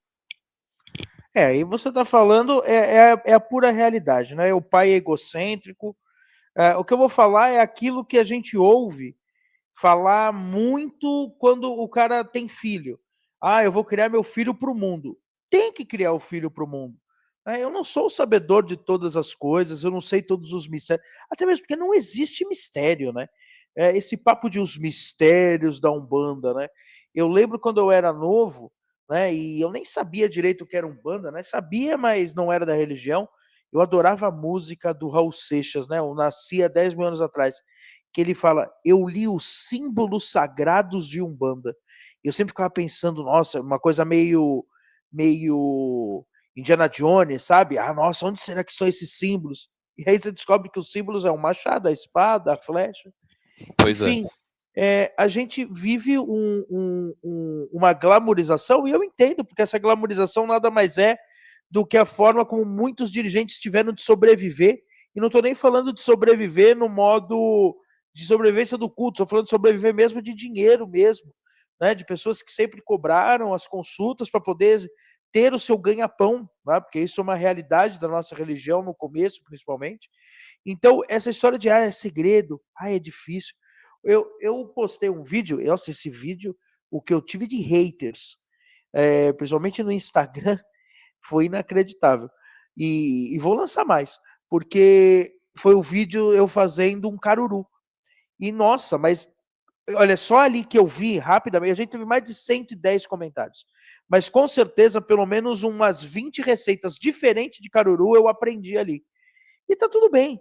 Aí você está falando é a pura realidade, né? O pai é egocêntrico. O que eu vou falar é aquilo que a gente ouve falar muito quando o cara tem filho. Ah, eu vou criar meu filho para o mundo. Tem que criar o filho para o mundo. Eu não sou o sabedor de todas as coisas, eu não sei todos os mistérios, até mesmo porque não existe mistério, né? Esse papo de os mistérios da Umbanda, né? Eu lembro quando eu era novo, né? E eu nem sabia direito o que era Umbanda, né? Sabia, mas não era da religião. Eu adorava a música do Raul Seixas, né? Eu nasci há 10 mil anos atrás, que ele fala: eu li os símbolos sagrados de Umbanda. Eu sempre ficava pensando, nossa, uma coisa meio Indiana Jones, sabe? Ah, nossa, onde será que estão esses símbolos? E aí você descobre que os símbolos é o machado, a espada, a flecha. Pois é. Enfim, a gente vive uma glamorização, e eu entendo, porque essa glamorização nada mais é do que a forma como muitos dirigentes tiveram de sobreviver, e não estou nem falando de sobreviver no modo de sobrevivência do culto, estou falando de sobreviver mesmo de dinheiro mesmo, né? De pessoas que sempre cobraram as consultas para poder ter o seu ganha-pão, né? Porque isso é uma realidade da nossa religião no começo, principalmente. Então, essa história de é segredo, é difícil. Eu postei um vídeo, nossa, esse vídeo, o que eu tive de haters, principalmente no Instagram, foi inacreditável. E vou lançar mais, porque foi o vídeo eu fazendo um caruru. E nossa, mas olha, só ali que eu vi rapidamente, a gente teve mais de 110 comentários. Mas com certeza, pelo menos umas 20 receitas diferentes de caruru eu aprendi ali. E tá tudo bem.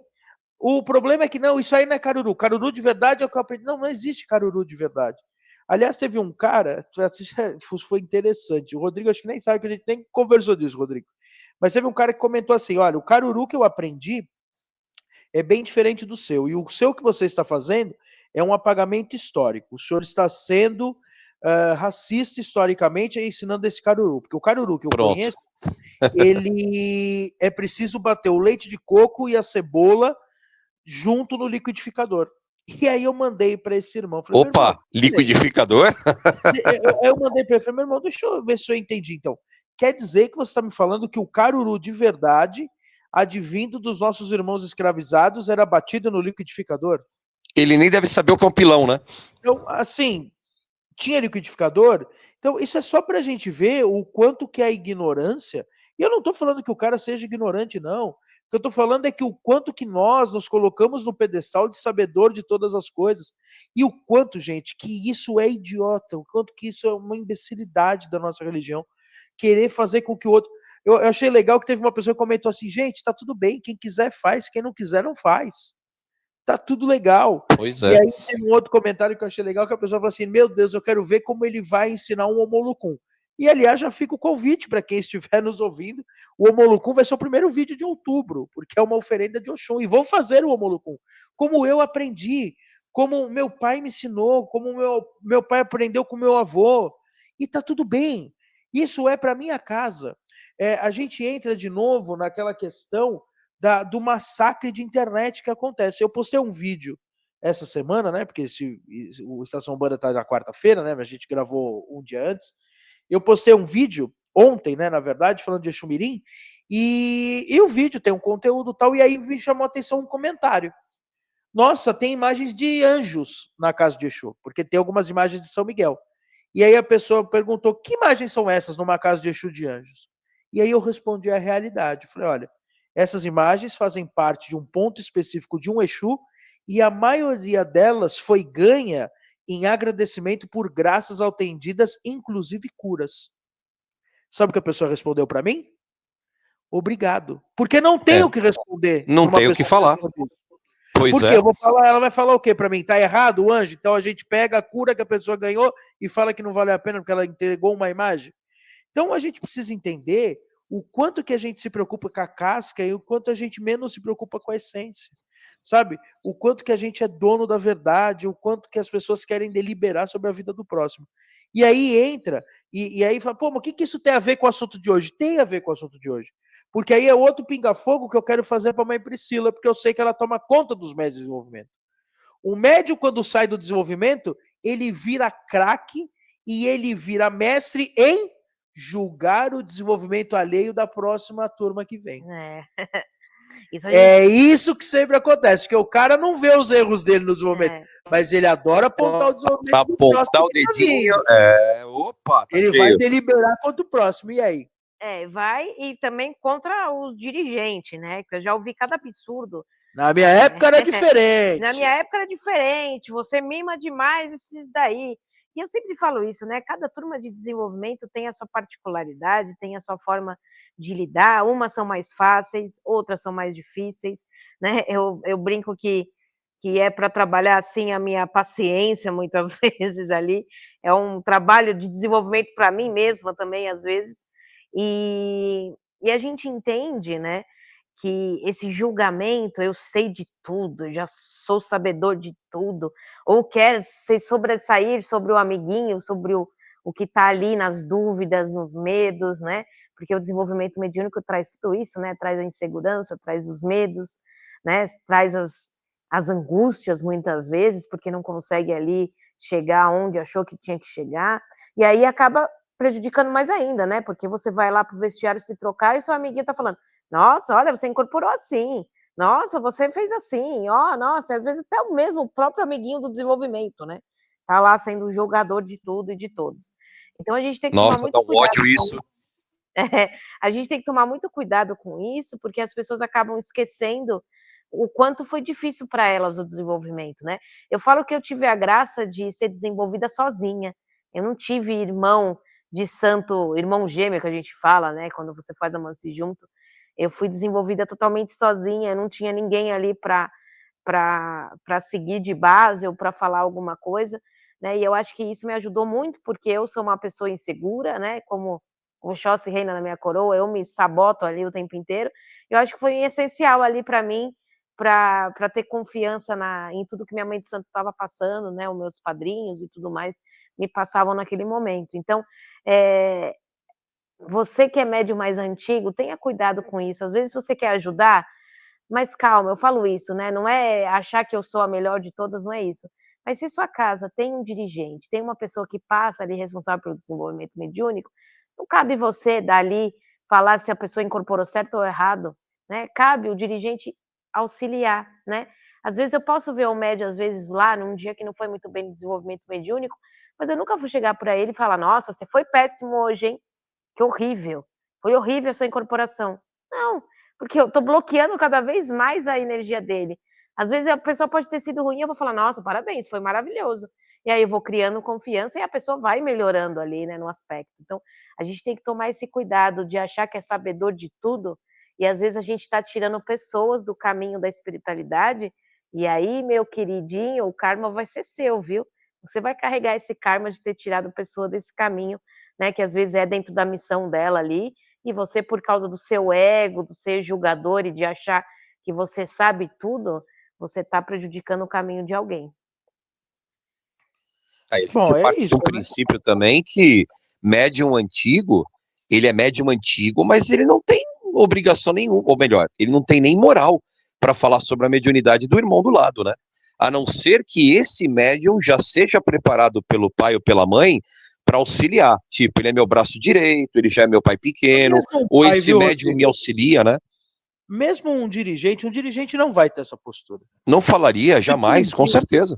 O problema é que não, isso aí não é caruru. Caruru de verdade é o que eu aprendi. Não, não existe caruru de verdade. Aliás, teve um cara, foi interessante. O Rodrigo acho que nem sabe que a gente nem conversou disso, Rodrigo. Mas teve um cara que comentou assim: olha, o caruru que eu aprendi é bem diferente do seu. E o seu que você está fazendo é um apagamento histórico. O senhor está sendo racista historicamente ensinando esse caruru, porque o caruru que eu Pronto. conheço, ele é preciso bater o leite de coco e a cebola junto no liquidificador. E aí eu mandei para esse irmão, falei, meu irmão, Opa, liquidificador? eu mandei para ele, falei, meu irmão, deixa eu ver se eu entendi então. Quer dizer que você está me falando que o caruru de verdade, advindo dos nossos irmãos escravizados, era batido no liquidificador? Ele nem deve saber o que é um pilão, né? Então, assim, tinha liquidificador? Então, isso é só para a gente ver o quanto que a ignorância... E eu não estou falando que o cara seja ignorante, não. O que eu estou falando é que o quanto que nós nos colocamos no pedestal de sabedor de todas as coisas. E o quanto, gente, que isso é idiota. O quanto que isso é uma imbecilidade da nossa religião. Querer fazer com que o outro... Eu achei legal que teve uma pessoa que comentou assim, gente, tá tudo bem, quem quiser faz, quem não quiser não faz. Tá tudo legal. Pois E é. aí tem um outro comentário que eu achei legal, que a pessoa falou assim, meu Deus, eu quero ver como ele vai ensinar um homolucum. E aliás, já fica o convite para quem estiver nos ouvindo, o homolucum vai ser o primeiro vídeo de outubro, porque é uma oferenda de Oxum, e vou fazer o homolucum. Como eu aprendi, como meu pai me ensinou, como meu pai aprendeu com meu avô, e tá tudo bem. Isso é para minha casa. A gente entra de novo naquela questão do massacre de internet que acontece. Eu postei um vídeo essa semana, né? Porque o Estação Banda tá na quarta-feira, né? A gente gravou um dia antes. Eu postei um vídeo ontem, né? Na verdade, falando de Exu Mirim, e o vídeo tem um conteúdo tal, e aí me chamou a atenção um comentário. Nossa, tem imagens de anjos na casa de Exu, porque tem algumas imagens de São Miguel. E aí a pessoa perguntou, que imagens são essas numa casa de Exu de anjos? E aí eu respondi a realidade. Falei, olha, essas imagens fazem parte de um ponto específico de um Exu e a maioria delas foi ganha em agradecimento por graças atendidas, inclusive curas. Sabe o que a pessoa respondeu para mim? Obrigado. Porque não tem o que responder. Não tem o que falar. Pois Por quê? é. Eu vou falar, ela vai falar o quê para mim? Tá errado o anjo? Então a gente pega a cura que a pessoa ganhou e fala que não valeu a pena porque ela entregou uma imagem? Então a gente precisa entender o quanto que a gente se preocupa com a casca e o quanto a gente menos se preocupa com a essência, sabe? O quanto que a gente é dono da verdade, o quanto que as pessoas querem deliberar sobre a vida do próximo. E aí entra, e aí fala, pô, mas o que isso tem a ver com o assunto de hoje? Tem a ver com o assunto de hoje. Porque aí é outro pinga-fogo que eu quero fazer para a mãe Priscila, porque eu sei que ela toma conta dos médios de desenvolvimento. O médio, quando sai do desenvolvimento, ele vira craque e ele vira mestre em julgar o desenvolvimento alheio da próxima turma que vem. Isso que sempre acontece, que o cara não vê os erros dele no desenvolvimento, mas ele adora apontar o desenvolvimento do próximo. Apontar o dedinho, opa, tá ele vai deliberar contra o próximo, e aí? Vai, e também contra os dirigentes, né? Que eu já ouvi cada absurdo. Na minha época era diferente. Na minha época era diferente, você mima demais esses daí. E eu sempre falo isso, né? Cada turma de desenvolvimento tem a sua particularidade, tem a sua forma de lidar. Umas são mais fáceis, outras são mais difíceis, né? Eu brinco que é para trabalhar assim a minha paciência, muitas vezes ali. É um trabalho de desenvolvimento para mim mesma também, às vezes. E a gente entende, né? Que esse julgamento, eu sei de tudo, já sou sabedor de tudo, ou quer se sobressair sobre o amiguinho, sobre o que está ali nas dúvidas, nos medos, né? Porque o desenvolvimento mediúnico traz tudo isso, né? Traz a insegurança, traz os medos, né? Traz as angústias, muitas vezes, porque não consegue ali chegar onde achou que tinha que chegar, e aí acaba prejudicando mais ainda, né? Porque você vai lá para o vestiário se trocar e seu amiguinho está falando, nossa, olha, você incorporou assim. Nossa, você fez assim. Nossa, às vezes até o próprio amiguinho do desenvolvimento, né? Tá lá sendo o jogador de tudo e de todos. Então a gente tem que tomar muito cuidado. Nossa, dá um ódio isso. A gente tem que tomar muito cuidado com isso, porque as pessoas acabam esquecendo o quanto foi difícil para elas o desenvolvimento, né? Eu falo que eu tive a graça de ser desenvolvida sozinha. Eu não tive irmão de santo, irmão gêmeo que a gente fala, né? Quando você faz a Mansi junto. Eu fui desenvolvida totalmente sozinha, não tinha ninguém ali para seguir de base ou para falar alguma coisa, né? E eu acho que isso me ajudou muito, porque eu sou uma pessoa insegura, né? Como o Oxóssi reina na minha coroa, eu me saboto ali o tempo inteiro. Eu acho que foi essencial ali para mim, para ter confiança em tudo que minha mãe de santo estava passando, né? Os meus padrinhos e tudo mais me passavam naquele momento. Então, você que é médium mais antigo, tenha cuidado com isso. Às vezes você quer ajudar, mas calma, eu falo isso, né? Não é achar que eu sou a melhor de todas, não é isso. Mas se sua casa tem um dirigente, tem uma pessoa que passa ali responsável pelo desenvolvimento mediúnico, não cabe você dali falar se a pessoa incorporou certo ou errado, né? Cabe o dirigente auxiliar, né? Às vezes eu posso ver o médium, às vezes lá, num dia que não foi muito bem no desenvolvimento mediúnico, mas eu nunca vou chegar para ele e falar, nossa, você foi péssimo hoje, hein? Que horrível, foi horrível a sua incorporação. Não, porque eu estou bloqueando cada vez mais a energia dele. Às vezes a pessoa pode ter sido ruim, eu vou falar, nossa, parabéns, foi maravilhoso. E aí eu vou criando confiança e a pessoa vai melhorando ali, né, no aspecto. Então, a gente tem que tomar esse cuidado de achar que é sabedor de tudo, e às vezes a gente está tirando pessoas do caminho da espiritualidade, e aí, meu queridinho, o karma vai ser seu, viu? Você vai carregar esse karma de ter tirado pessoa desse caminho, né, que às vezes é dentro da missão dela ali, e você, por causa do seu ego, do ser julgador e de achar que você sabe tudo, você está prejudicando o caminho de alguém. Aí a Bom, gente é parte de isso, um né? princípio também que médium antigo, ele é médium antigo, mas ele não tem obrigação nenhuma, ou melhor, ele não tem nem moral para falar sobre a mediunidade do irmão do lado, né? A não ser que esse médium já seja preparado pelo pai ou pela mãe para auxiliar. Tipo, ele é meu braço direito, ele já é meu pai pequeno, Mesmo um ou pai, esse viu, médium me Rodrigo? auxilia, né? Mesmo um dirigente não vai ter essa postura. Não falaria Se por jamais, com exemplo, certeza.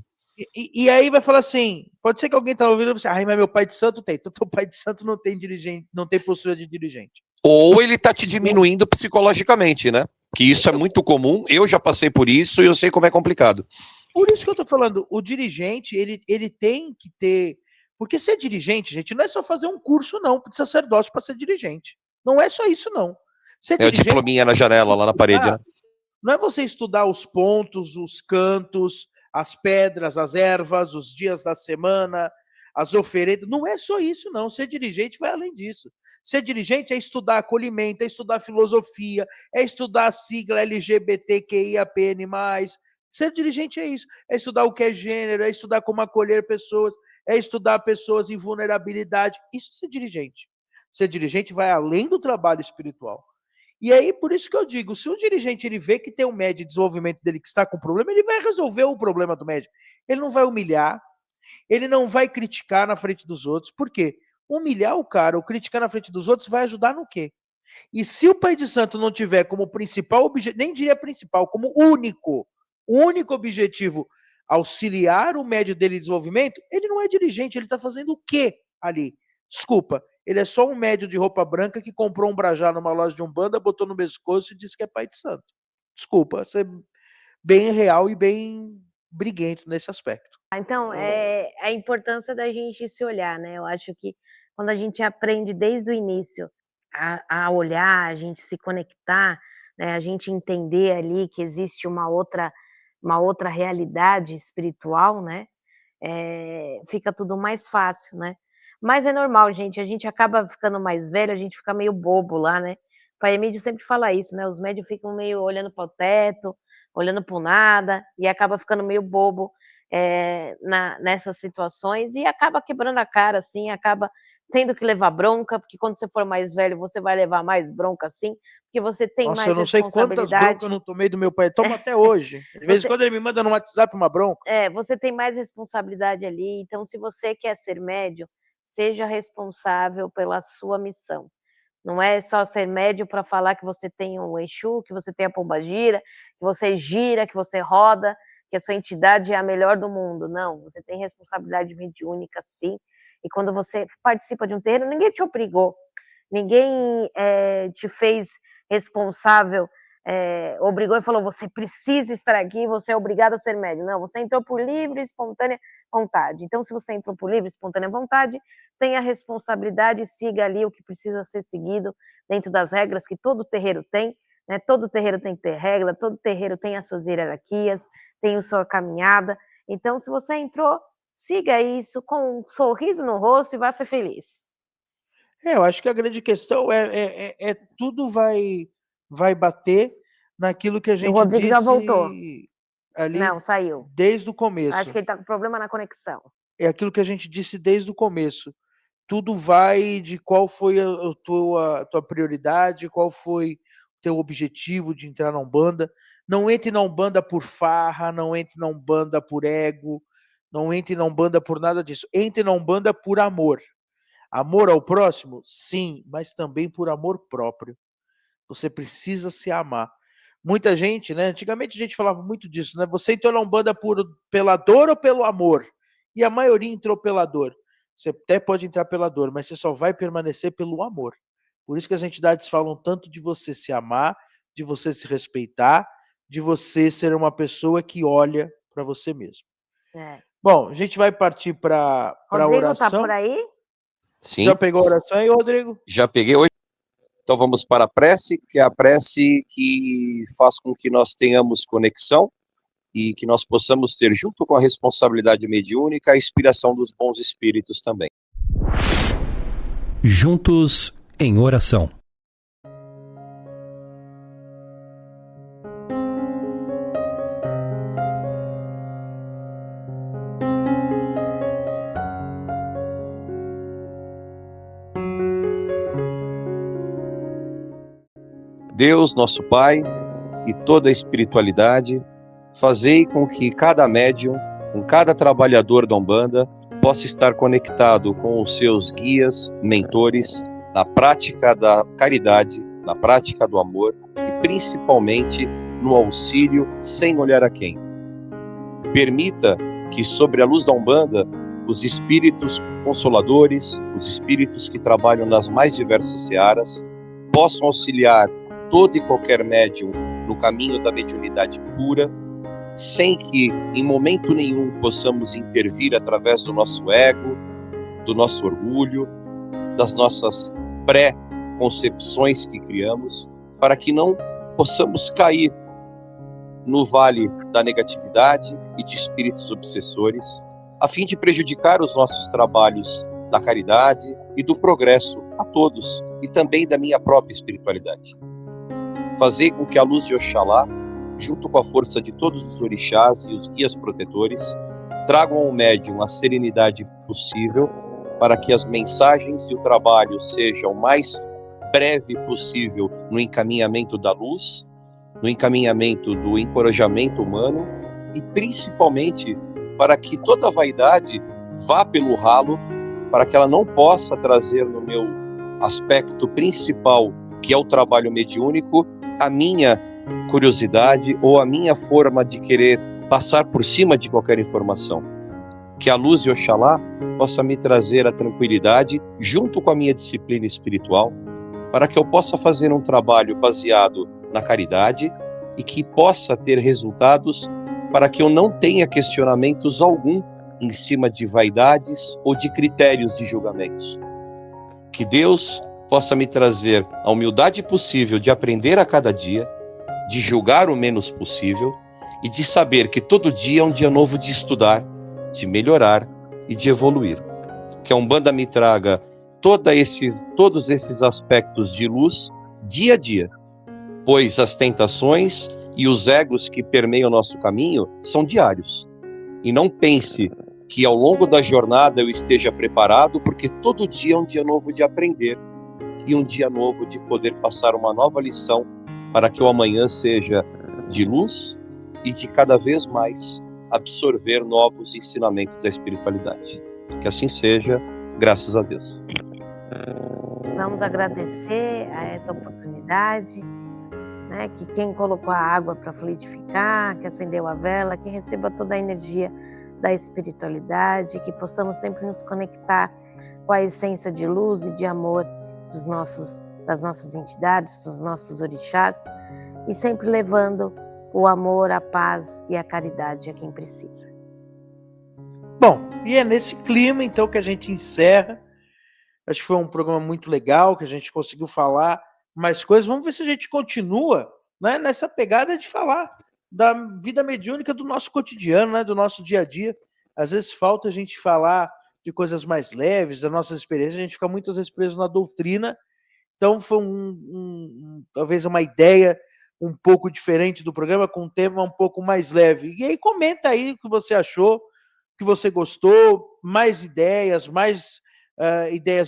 e aí vai falar assim, pode ser que alguém tá ouvindo você, ai, mas meu pai de santo tem. Então teu pai de santo não tem dirigente, não tem postura de dirigente. Ou ele tá te Entendeu? diminuindo psicologicamente, né? Que isso é Então, muito comum, eu já passei por isso e eu sei como é complicado. por isso que eu tô falando, o dirigente, ele tem que ter. Porque ser dirigente, gente, não é só fazer um curso, não, de sacerdócio para ser dirigente. Não é só isso, não. Ser É o dirigente diplominha na janela, lá na parede, né? não é você estudar os pontos, os cantos, as pedras, as ervas, os dias da semana, as oferendas. Não é só isso, não. Ser dirigente vai além disso. Ser dirigente é estudar acolhimento, é estudar filosofia, é estudar a sigla LGBTQIAPN+. Ser dirigente é isso. É estudar o que é gênero, é estudar como acolher pessoas, é estudar pessoas em vulnerabilidade. Isso é ser dirigente. Ser dirigente vai além do trabalho espiritual. E aí, por isso que eu digo, se o dirigente ele vê que tem um médio de desenvolvimento dele que está com problema, ele vai resolver o problema do médio. Ele não vai humilhar, ele não vai criticar na frente dos outros. Por quê? Humilhar o cara ou criticar na frente dos outros vai ajudar no quê? E se o pai de santo não tiver como principal objetivo, nem diria principal, como único objetivo, auxiliar o médio dele em desenvolvimento, ele não é dirigente, ele está fazendo o quê ali? Desculpa, ele é só um médio de roupa branca que comprou um brajá numa loja de Umbanda, botou no pescoço e disse que é pai de santo. Desculpa, ser bem real e bem briguento nesse aspecto. Então, é a importância da gente se olhar, né? Eu acho que quando a gente aprende desde o início a olhar, a gente se conectar, né? A gente entender ali que existe uma outra realidade espiritual, né? Fica tudo mais fácil, né? Mas é normal, gente, a gente acaba ficando mais velho, a gente fica meio bobo lá, né? O pai Emílio sempre fala isso, né? Os médios ficam meio olhando para o teto, olhando para o nada, e acaba ficando meio bobo nessas situações, e acaba quebrando a cara, assim, acaba tendo que levar bronca, porque quando você for mais velho, você vai levar mais bronca, assim, porque você tem Nossa, eu mais não sei quantas broncas eu responsabilidade. não tomei do meu pai. Toma até hoje. De vez em Você, quando ele me manda no WhatsApp uma bronca. você tem mais responsabilidade ali, então se você quer ser médium, seja responsável pela sua missão. Não é só ser médium para falar que você tem um Exu, que você tem a pombagira, que você gira, que você roda, que a sua entidade é a melhor do mundo. Não, você tem responsabilidade mediúnica, sim. E quando você participa de um terreiro, ninguém te obrigou, ninguém te fez responsável, obrigou e falou, você precisa estar aqui, você é obrigado a ser médium. Não, você entrou por livre e espontânea vontade. Então, se você entrou por livre e espontânea vontade, tenha responsabilidade e siga ali o que precisa ser seguido dentro das regras que todo terreiro tem, né? Todo terreiro tem que ter regra, todo terreiro tem as suas hierarquias, tem a sua caminhada. Então, se você entrou, siga isso com um sorriso no rosto e vá ser feliz. Eu acho que a grande questão tudo vai bater naquilo que a O gente Rodrigo já voltou. disse ali Não, saiu. desde o Acho começo. que ele está com problema na conexão. É aquilo que a gente disse desde o começo. Tudo vai de qual foi a tua prioridade, qual foi o teu objetivo de entrar na Umbanda. Não entre na Umbanda por farra, não entre na Umbanda por ego, não entre na Umbanda por nada disso. Entre na Umbanda por amor. Amor ao próximo? Sim, mas também por amor próprio. Você precisa se amar. Muita gente, né? Antigamente a gente falava muito disso, né? Você entrou na Umbanda pela dor ou pelo amor? E a maioria entrou pela dor. Você até pode entrar pela dor, mas você só vai permanecer pelo amor. Por isso que as entidades falam tanto de você se amar, de você se respeitar, de você ser uma pessoa que olha para você mesmo. É. Bom, a gente vai partir para a Rodrigo tá oração. por aí? Sim, Já pegou a oração aí, Rodrigo? já peguei hoje. Então vamos para a prece, que é a prece que faz com que nós tenhamos conexão e que nós possamos ter, junto com a responsabilidade mediúnica, a inspiração dos bons espíritos também. Juntos em oração. Deus, nosso Pai, e toda a espiritualidade, fazei com que cada médium, com cada trabalhador da Umbanda, possa estar conectado com os seus guias, mentores, na prática da caridade, na prática do amor e principalmente no auxílio sem olhar a quem. Permita que sobre a luz da Umbanda, os espíritos consoladores, os espíritos que trabalham nas mais diversas searas, possam auxiliar todo e qualquer médium no caminho da mediunidade pura, sem que em momento nenhum possamos intervir através do nosso ego, do nosso orgulho, das nossas pré-concepções que criamos, para que não possamos cair no vale da negatividade e de espíritos obsessores, a fim de prejudicar os nossos trabalhos da caridade e do progresso a todos, e também da minha própria espiritualidade. Fazei com que a luz de Oxalá, junto com a força de todos os orixás e os guias protetores, tragam ao médium a serenidade possível para que as mensagens e o trabalho sejam o mais breve possível no encaminhamento da luz, no encaminhamento do encorajamento humano e principalmente para que toda a vaidade vá pelo ralo, para que ela não possa trazer no meu aspecto principal, que é o trabalho mediúnico, a minha curiosidade ou a minha forma de querer passar por cima de qualquer informação. Que a luz de Oxalá possa me trazer a tranquilidade junto com a minha disciplina espiritual, para que eu possa fazer um trabalho baseado na caridade e que possa ter resultados, para que eu não tenha questionamentos algum em cima de vaidades ou de critérios de julgamentos. Que Deus possa me trazer a humildade possível de aprender a cada dia, de julgar o menos possível e de saber que todo dia é um dia novo de estudar, de melhorar e de evoluir. Que a Umbanda me traga todos esses aspectos de luz dia a dia, pois as tentações e os egos que permeiam o nosso caminho são diários. E não pense que ao longo da jornada eu esteja preparado, porque todo dia é um dia novo de aprender e um dia novo de poder passar uma nova lição para que o amanhã seja de luz e de cada vez mais absorver novos ensinamentos da espiritualidade. Que assim seja, graças a Deus. Vamos agradecer a essa oportunidade, né? Que quem colocou a água para fluidificar, que acendeu a vela, que receba toda a energia da espiritualidade, que possamos sempre nos conectar com a essência de luz e de amor das nossas entidades, dos nossos orixás, e sempre levando o amor, a paz e a caridade a quem precisa. Bom, e é nesse clima então que a gente encerra. Acho que foi um programa muito legal, que a gente conseguiu falar mais coisas. Vamos ver se a gente continua, né, nessa pegada de falar da vida mediúnica do nosso cotidiano, né, do nosso dia a dia. Às vezes falta a gente falar de coisas mais leves, das nossas experiências, a gente fica muitas vezes preso na doutrina. Então foi talvez uma ideia um pouco diferente do programa, com um tema um pouco mais leve. E aí comenta aí o que você achou, o que você gostou, mais ideias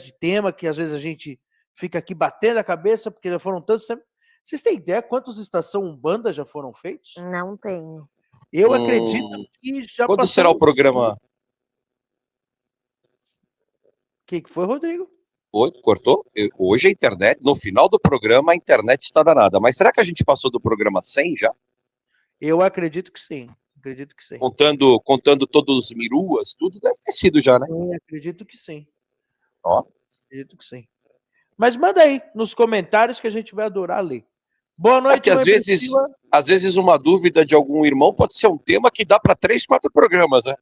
de tema, que às vezes a gente fica aqui batendo a cabeça, porque já foram tantos temas. Vocês têm ideia quantos Estação Umbanda já foram feitos? Não tenho. Eu acredito que já Quando será o programa? O que foi, Rodrigo? Oi, cortou? Hoje a internet, no final do programa, a internet está danada. Mas será que a gente passou do programa 100 já? Eu acredito que sim. Acredito que sim. Contando todos os miruas, tudo deve ter sido já, né? Sim, acredito que sim. Ó. Acredito que sim. Mas manda aí nos comentários que a gente vai adorar ler. Boa noite, às vezes uma dúvida de algum irmão pode ser um tema que dá para 3, 4 programas, né?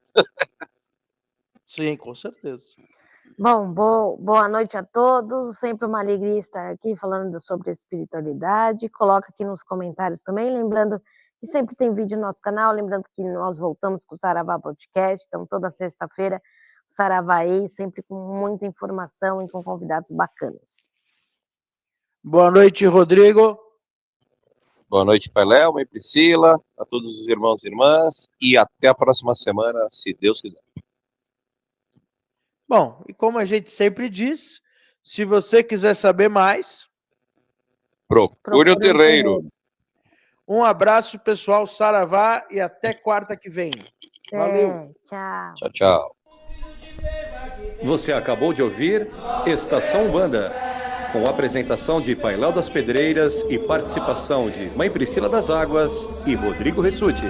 Sim, com certeza. Bom, boa noite a todos. Sempre uma alegria estar aqui falando sobre espiritualidade. Coloca aqui nos comentários também, lembrando que sempre tem vídeo no nosso canal, lembrando que nós voltamos com o Saravá Podcast, então toda sexta-feira o Saravá aí, sempre com muita informação e com convidados bacanas. Boa noite, Rodrigo. Boa noite, Pai Léo, Mãe Priscila, a todos os irmãos e irmãs, e até a próxima semana, se Deus quiser. Bom, e como a gente sempre diz, se você quiser saber mais, procure o terreiro. Um abraço, pessoal, Saravá, e até quarta que vem. Valeu. Tchau. Tchau, tchau. Você acabou de ouvir Estação Umbanda, com apresentação de Pai Léo das Pedreiras e participação de Mãe Priscila das Águas e Rodrigo Ressuti.